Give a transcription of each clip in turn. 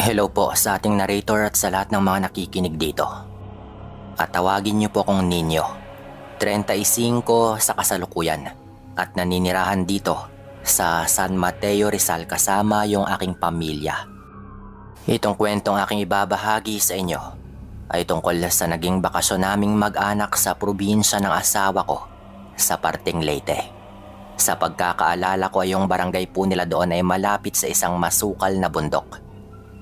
Hello po sa ating narrator at sa lahat ng mga nakikinig dito. At tawagin niyo po akong Ninyo, 35 sa kasalukuyan at naninirahan dito sa San Mateo Rizal kasama yung aking pamilya. Itong kwentong aking ibabahagi sa inyo ay tungkol sa naging bakasyon naming mag-anak sa probinsya ng asawa ko sa Parteng Leyte. Sa pagkakaalala ko ay yung barangay po nila doon ay malapit sa isang masukal na bundok.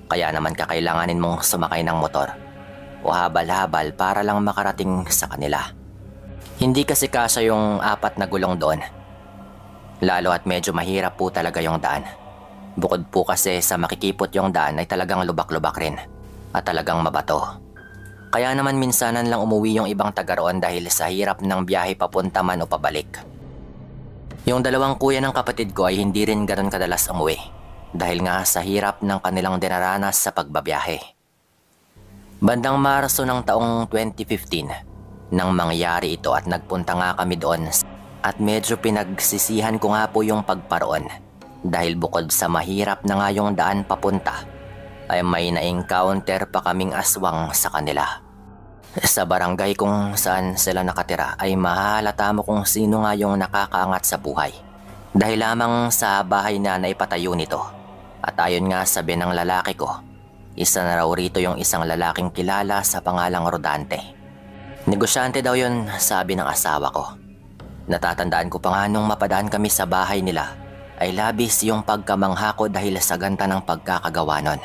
Kaya naman kakailanganin mong sumakay ng motor o habal-habal para lang makarating sa kanila. Hindi kasi kasya yung 4 na gulong doon. Lalo at medyo mahirap po talaga yung daan. Bukod po kasi sa makikipot yung daan ay talagang lubak-lubak rin at talagang mabato. Kaya naman minsanan lang umuwi yung ibang taga roon dahil sa hirap ng biyahe papunta man o pabalik. Yung 2 kuya ng kapatid ko ay hindi rin ganoon kadalas umuwi. Dahil nga sa hirap ng kanilang dinaranas sa pagbabiyahe. Bandang Marso ng taong 2015 nang mangyari ito at nagpunta nga kami doon at medyo pinagsisihan ko nga po yung pagparoon dahil bukod sa mahirap na nga yung daan papunta ay may na-encounter pa kaming aswang sa kanila. Sa barangay kung saan sila nakatira ay mahalata mo kung sino nga yung nakakaangat sa buhay dahil lamang sa bahay na naipatayo nito. At ayon nga sabi ng lalaki ko, isa na raw rito yung isang lalaking kilala sa pangalang Rodante. Negosyante daw yun, sabi ng asawa ko. Natatandaan ko pa nga nung mapadaan kami sa bahay nila ay labis yung pagkamangha ko dahil sa ganda ng pagkakagawa nun.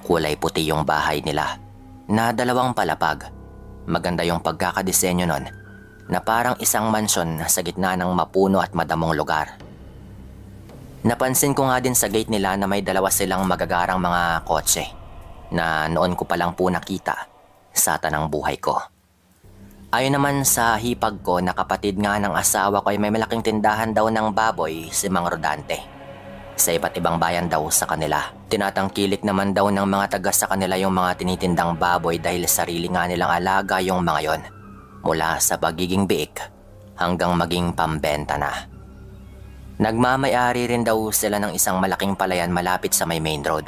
Kulay puti yung bahay nila na 2 palapag. Maganda yung pagkakadisenyo nun na parang isang mansyon sa gitna ng mapuno at madamong lugar. Napansin ko nga din sa gate nila na may 2 silang magagarang mga kotse na noon ko palang po nakita sa tanang buhay ko. Ayon naman sa hipag ko na kapatid nga ng asawa ko ay may malaking tindahan daw ng baboy si Mang Rodante. Sa iba't ibang bayan daw sa kanila. Tinatangkilik naman daw ng mga taga sa kanila yung mga tinitindang baboy dahil sarili nga nilang alaga yung mga yon. Mula sa pagiging biik hanggang maging pambenta na. Nagmamay-ari rin daw sila ng isang malaking palayan malapit sa may main road.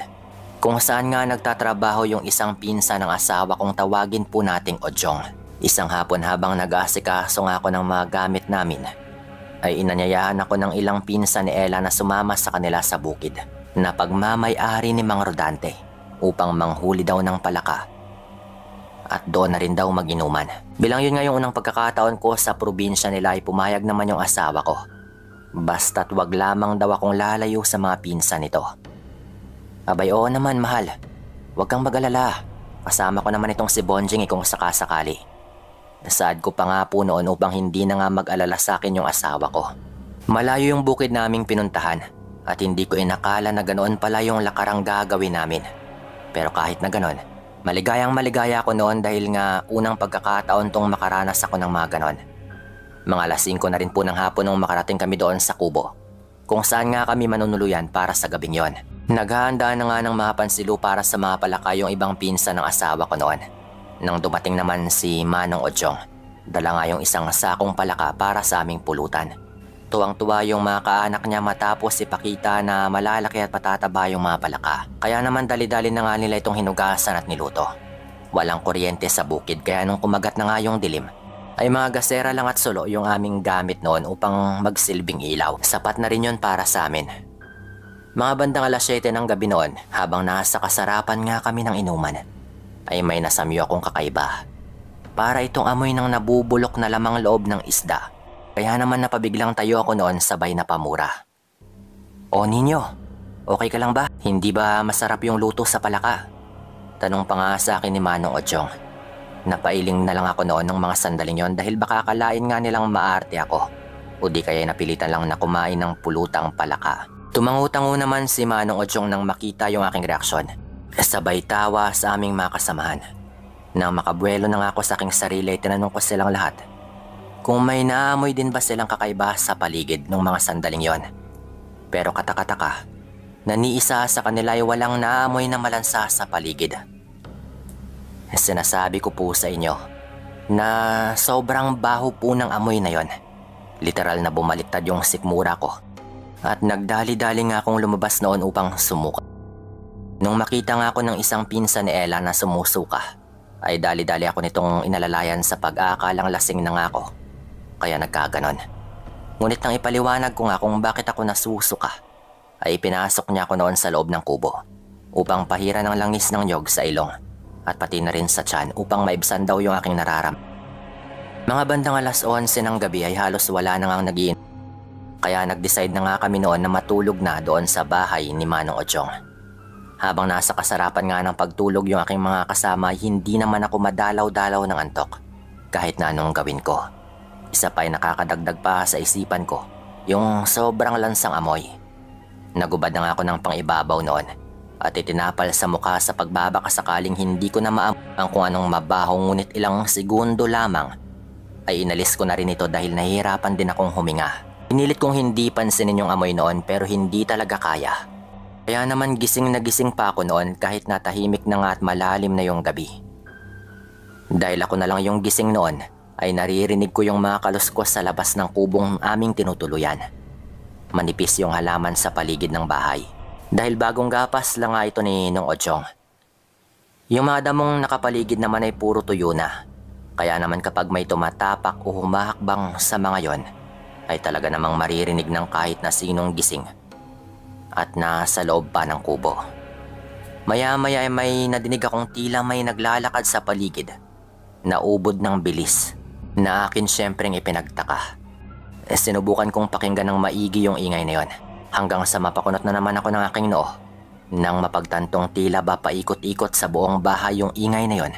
Kung saan nga nagtatrabaho yung isang pinsa ng asawa kong tawagin po nating Odyong. Isang hapon habang nag-aasikaso nga ako ng mga gamit namin, ay inanyayahan ako ng ilang pinsa ni Ella na sumama sa kanila sa bukid na pagmamay-ari ni Mang Rodante upang manghuli daw ng palaka. At doon na rin daw mag-inuman. Bilang yun nga yung unang pagkakataon ko sa probinsya nila ay pumayag naman yung asawa ko. Basta't wag lamang daw akong lalayo sa mga pinsan nito. Abay oo naman mahal, wag kang mag-alala. Kasama ko naman itong si Bonjing kung sakasakali. Nasaad ko pa nga po noon upang hindi na nga mag-alala sa akin yung asawa ko. Malayo yung bukid naming pinuntahan at hindi ko inakala na ganoon pala yung lakarang gagawin namin. Pero kahit na ganoon, maligayang maligaya ako noon dahil nga unang pagkakataon tong makaranas ako ng mga ganon. Mga 5 na rin po ng hapon nung makarating kami doon sa kubo, kung saan nga kami manunuluyan para sa gabing yon. Naghahanda na nga ng mga pansilo para sa mga palaka yung ibang pinsa ng asawa ko noon. Nang dumating naman si Manong Odyong, dala nga yung isang sakong palaka para sa aming pulutan. Tuwang-tuwa yung mga kaanak niya matapos ipakita na malalaki at patataba yung mga palaka. Kaya naman dali-dali na nga nila itong hinugasan at niluto. Walang kuryente sa bukid kaya nung kumagat na nga yung dilim, ay mga gasera lang at sulo yung aming gamit noon upang magsilbing ilaw. Sapat na rin yun para sa amin. Mga bandang 7 ng gabi noon, habang nasa kasarapan nga kami ng inuman, ay may nasamyo akong kakaiba. Para itong amoy ng nabubulok na lamang loob ng isda. Kaya naman napabiglang tayo ako noon sabay na pamura. O Ninyo, okay ka lang ba? Hindi ba masarap yung luto sa palaka? Tanong pa nga sa akin ni Manong Odyong. Napailing na lang ako noon ng mga sandaling yon dahil baka akalain nga nilang maarte ako o di kaya napilitan lang na kumain ng pulutang palaka. Tumangu-tango naman si Manong Odyong nang makita yung aking reaksyon. Sabay tawa sa aming mga kasamahan. Nang makabuelo na nga ako sa aking sarili, tinanong ko silang lahat kung may naamoy din ba silang kakaiba sa paligid ng mga sandaling yon. Pero kataka-taka na ni isa sa kanila ay walang naamoy na malansa sa paligid. Sinasabi ko po sa inyo na sobrang baho po ng amoy na yon. Literal na bumaliktad yung sikmura ko at nagdali-dali nga akong lumabas noon upang sumuka. Nung makita nga ako ng isang pinsan ni Ella na sumusuka, ay dali-dali ako nitong inalalayan sa pag-aakalang lasing na nga ako. Kaya nagkaganon. Ngunit nang ipaliwanag ko nga kung bakit ako nasusuka, ay pinasok niya ako noon sa loob ng kubo upang pahira ng langis ng nyog sa ilong at pati na rin sa tiyan upang maibsan daw yung aking nararam. Mga bandang 11:00 ng gabi ay halos wala na ngang nagiin. Kaya nag-decide na nga kami noon na matulog na doon sa bahay ni Manong Ochong. Habang nasa kasarapan nga ng pagtulog yung aking mga kasama, hindi naman ako madalaw-dalaw ng antok kahit na anong gawin ko. Isa pa ay nakakadagdag pa sa isipan ko yung sobrang lansang amoy. Nagubad na nga ako ng pangibabaw noon at itinapal sa mukha sa pagbabaka sakaling hindi ko na maamoy kung anong mabaho, ngunit ilang segundo lamang ay inalis ko na rin ito dahil nahihirapan din akong huminga. Pinilit kong hindi pansinin yung amoy noon pero hindi talaga kaya. Kaya naman gising na gising pa ako noon kahit natahimik na nga at malalim na yung gabi. Dahil ako na lang yung gising noon, ay naririnig ko yung mga kaluskos sa labas ng kubong aming tinutuluyan. Manipis yung halaman sa paligid ng bahay. Dahil bagong gapas lang nga ito ni Nong Ochong. Yung mga damong nakapaligid naman ay puro tuyo na. Kaya naman kapag may tumatapak o humahakbang sa mga yon, ay talaga namang maririnig ng kahit na sinong gising. At nasa loob pa ng kubo. Maya-maya ay may nadinig akong tila may naglalakad sa paligid. Naubod ng bilis. Na akin syempreng ipinagtaka. Sinubukan kong pakinggan ng maigi yung ingay na yon. Hanggang sa mapakunot na naman ako ng aking noo. Nang mapagtantong tila ba paikot-ikot sa buong bahay yung ingay na yon.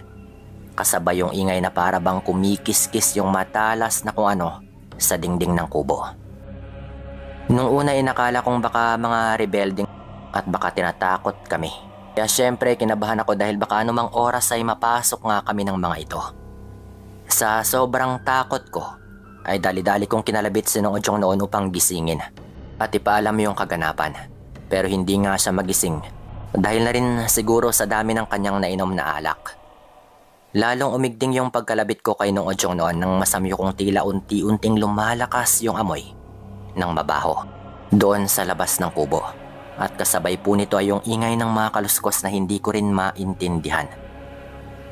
Kasabay yung ingay na para bang kumikis-kis yung matalas na kung ano sa dingding ng kubo. Nung una inakala kong baka mga rebelding at baka tinatakot kami. Kaya syempre kinabahan ako dahil baka anumang oras ay mapasok nga kami ng mga ito. Sa sobrang takot ko, ay dali-dali kong kinalabit si Nong Ochong noon upang gisingin at ipaalam yung kaganapan. Pero hindi nga siya magising dahil na rin siguro sa dami ng kanyang nainom na alak. Lalong umigting yung pagkalabit ko kay Nong Ochong noon nang masamyo kong tila unti-unting lumalakas yung amoy ng mabaho doon sa labas ng kubo. At kasabay po nito ay yung ingay ng mga kaluskos na hindi ko rin maintindihan.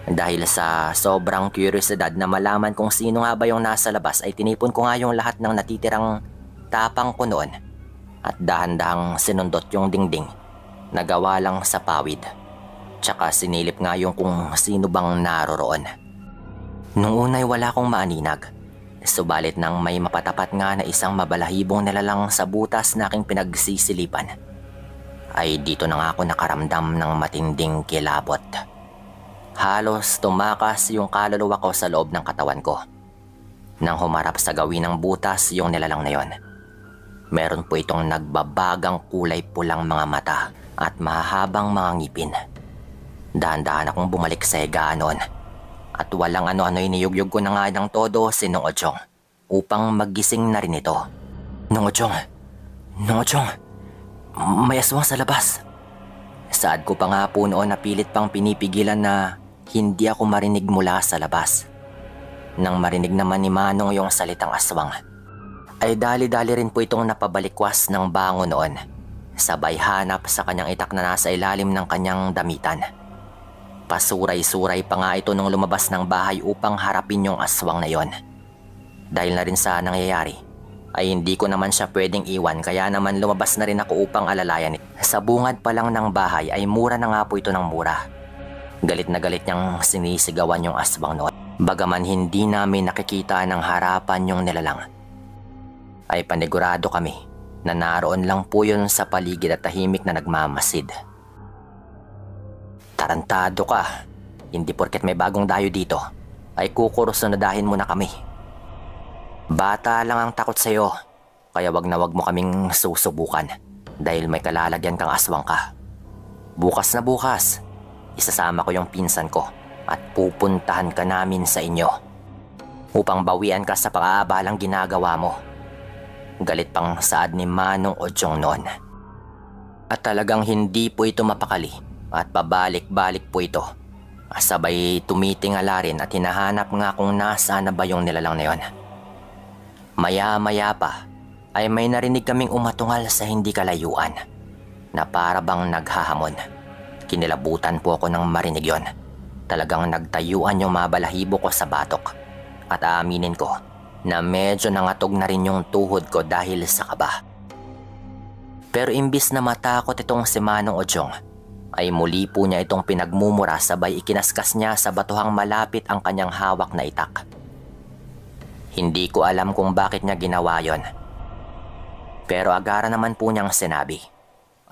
Dahil sa sobrang kuryosidad na malaman kung sino nga ba yung nasa labas ay tinipon ko nga yung lahat ng natitirang tapang ko noon at dahan-dahang sinundot yung dingding na gawa lang sa pawid. Tsaka sinilip nga yung kung sino bang naroroon. Nung unay wala akong maaninag, subalit nang may mapatapat nga na isang mabalahibong nilalang sa butas na aking pinagsisilipan, ay dito na nga ako nakaramdam ng matinding kilabot. Halos tumakas yung kaluluwa ko sa loob ng katawan ko. Nang humarap sa gawin ng butas yung nilalang na yon, meron po itong nagbabagang kulay pulang mga mata at mahahabang mga ngipin. Dahan-dahan akong bumalik sa higaan noon at walang ano-ano iniyugyug ko na nga ng todo si Nong Ochong upang maggising na rin ito. Nong Ochong! Nong Ochong! May aswang sa labas! Saad ko pa nga po noon na pilit pang pinipigilan na hindi ako marinig mula sa labas. Nang marinig naman ni Manong yung salitang aswang, ay dali-dali rin po itong napabalikwas ng bango noon. Sabay hanap sa kanyang itak na nasa ilalim ng kanyang damitan. Pasuray-suray pa nga ito nung lumabas ng bahay upang harapin yung aswang na yon. Dahil na rin sa nangyayari, ay hindi ko naman siya pwedeng iwan kaya naman lumabas na rin ako upang alalayan. Sa bungad pa lang ng bahay ay mura na nga po ito ng mura. Galit na galit niyang sinisigawan yung aswang noon. Bagaman hindi namin nakikita ng harapan yung nilalang, ay panigurado kami na naroon lang po yun sa paligid at tahimik na nagmamasid. Tarantado ka. Hindi porket may bagong dayo dito ay kukurusunadahin mo na kami. Bata lang ang takot sa'yo, kaya wag na wag mo kaming susubukan dahil may kalalagyan kang aswang ka. Bukas na bukas, isasama ko yung pinsan ko at pupuntahan ka namin sa inyo upang bawian ka sa pang-aabalang ginagawa mo. Galit pang saad ni Manong Ochong noon. At talagang hindi po ito mapakali at pabalik-balik po ito. Sabay tumitingala rin at hinahanap nga kung nasaan na ba yung nilalang na yon. Maya-maya pa ay may narinig kaming umatungal sa hindi kalayuan na para bang naghahamon. Kinilabutan po ako nang marinig yon. Talagang nagtayuan yung mga balahibo ko sa batok. At aaminin ko na medyo nangatog na rin yung tuhod ko dahil sa kaba. Pero imbis na matakot itong si Manong Odyong, ay muli po niya itong pinagmumura sabay ikinaskas niya sa batuhang malapit ang kanyang hawak na itak. Hindi ko alam kung bakit niya ginawa yon. Pero agara naman po niyang sinabi,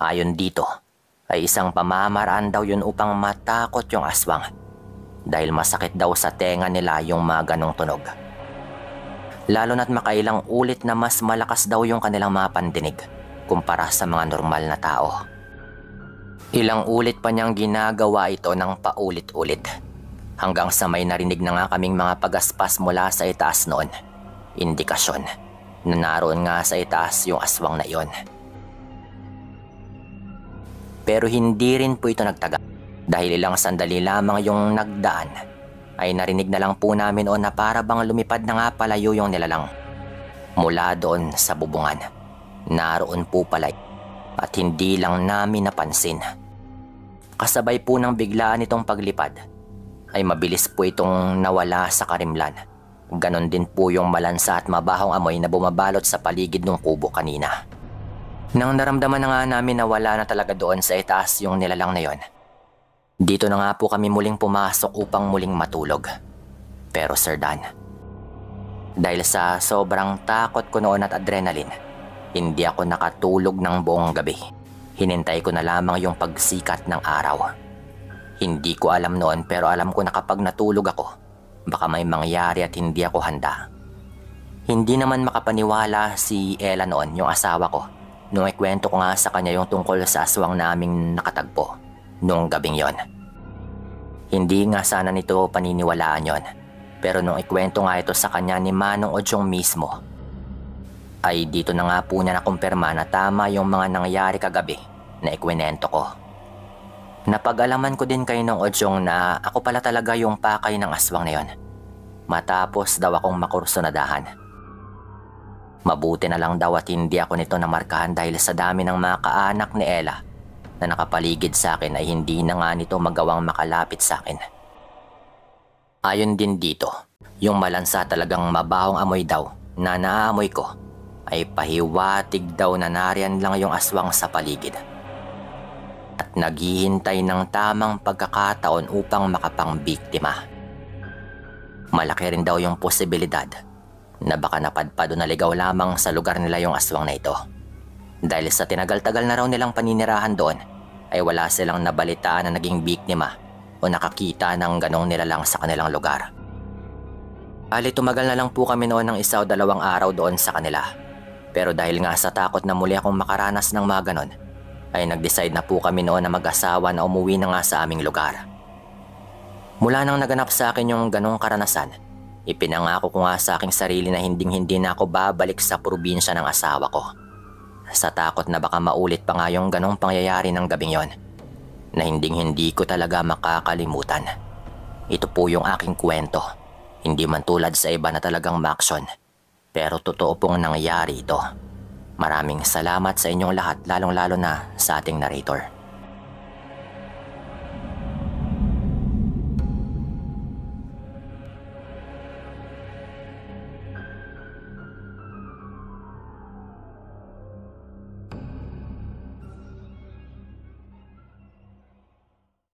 ayon dito, ay isang pamamaraan daw yun upang matakot yung aswang. Dahil masakit daw sa tenga nila yung mga ganong tunog. Lalo na't makailang ulit na mas malakas daw yung kanilang mga pandinig kumpara sa mga normal na tao. Ilang ulit pa niyang ginagawa ito ng paulit-ulit. Hanggang sa may narinig na nga kaming mga pagaspas mula sa itaas noon. Indikasyon na naroon nga sa itaas yung aswang na iyon. Pero hindi rin po ito nagtagal. Dahil ilang sandali lamang yung nagdaan, ay narinig na lang po namin o na para bang lumipad na nga palayo yung nilalang. Mula doon sa bubungan, naroon po pala at hindi lang namin napansin. Kasabay po ng biglaan itong paglipad, ay mabilis po itong nawala sa karimlan. Ganon din po yung malansa at mabahong amoy na bumabalot sa paligid ng kubo kanina. Nang naramdaman na nga namin na wala na talaga doon sa itaas yung nilalang na yon, dito na nga po kami muling pumasok upang muling matulog. Pero Sir Dan, dahil sa sobrang takot ko noon at adrenaline, hindi ako nakatulog ng buong gabi. Hinintay ko na lamang yung pagsikat ng araw. Hindi ko alam noon pero alam ko na kapag natulog ako, baka may mangyari at hindi ako handa. Hindi naman makapaniwala si Ella noon, yung asawa ko, nung ikwento ko nga sa kanya yung tungkol sa aswang naming nakatagpo noong gabing yon. Hindi nga sana nito paniniwalaan yon, pero nung ikwento nga ito sa kanya ni Manong Odyong mismo, ay dito na nga po niya nakumpirma na tama yung mga nangyari kagabi na ikwento ko. Napag-alaman ko din kay Nong Odyong na ako pala talaga yung pakay ng aswang na yon, matapos daw akong makursunadahan. Mabuti na lang daw at hindi ako nito namarkahan dahil sa dami ng mga kaanak ni Ella na nakapaligid sa akin ay hindi na nga nito magawang makalapit sa akin. Ayon din dito, yung malansa talagang mabahong amoy daw na naamoy ko ay pahiwatig daw na nariyan lang yung aswang sa paligid at naghihintay ng tamang pagkakataon upang makapangbiktima. Malaki rin daw yung posibilidad na baka napadpad o naligaw lamang sa lugar nila yung aswang na ito. Dahil sa tinagal-tagal na raw nilang paninirahan doon, ay wala silang nabalitaan na naging biktima o nakakita ng ganong nilalang sa kanilang lugar. Bali tumagal na lang po kami noon ng 1 o 2 araw doon sa kanila. Pero dahil nga sa takot na muli akong makaranas ng mga ganon, ay nag-decide na po kami noon na mag-asawa na umuwi na nga sa aming lugar. Mula nang naganap sa akin yung ganong karanasan, ipinangako ko nga sa aking sarili na hinding-hindi na ako babalik sa probinsya ng asawa ko. Sa takot na baka maulit pa nga yung ganong pangyayari ng gabing yon, na hinding-hindi ko talaga makakalimutan. Ito po yung aking kwento, hindi man tulad sa iba na talagang maaksyon, pero totoo pong nangyari ito. Maraming salamat sa inyong lahat, lalong-lalo na sa ating narrator.